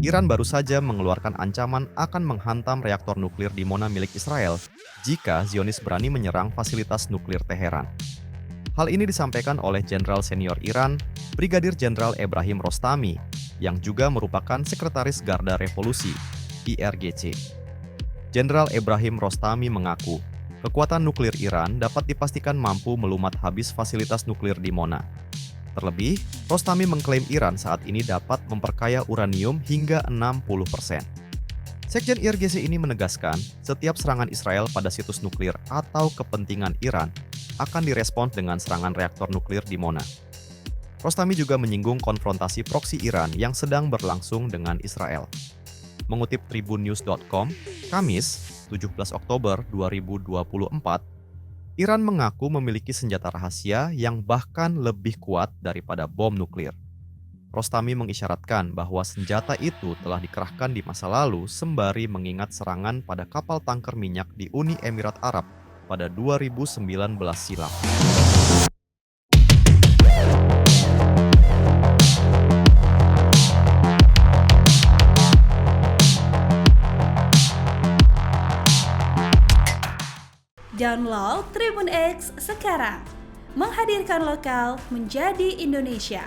Iran baru saja mengeluarkan ancaman akan menghantam reaktor nuklir di Mona milik Israel jika Zionis berani menyerang fasilitas nuklir Teheran. Hal ini disampaikan oleh Jenderal Senior Iran, Brigadir Jenderal Ebrahim Rostami, yang juga merupakan Sekretaris Garda Revolusi, IRGC. Jenderal Ebrahim Rostami mengaku, kekuatan nuklir Iran dapat dipastikan mampu melumat habis fasilitas nuklir di Mona. Terlebih, Rostami mengklaim Iran saat ini dapat memperkaya uranium hingga 60%. Sekjen IRGC ini menegaskan, setiap serangan Israel pada situs nuklir atau kepentingan Iran akan direspons dengan serangan reaktor nuklir di Mona. Rostami juga menyinggung konfrontasi proksi Iran yang sedang berlangsung dengan Israel. Mengutip tribunnews.com, Kamis, 17 Oktober 2024, Iran mengaku memiliki senjata rahasia yang bahkan lebih kuat daripada bom nuklir. Rostami mengisyaratkan bahwa senjata itu telah dikerahkan di masa lalu sembari mengingat serangan pada kapal tanker minyak di Uni Emirat Arab pada 2019 silam. Download Tribun X sekarang, menghadirkan lokal menjadi Indonesia.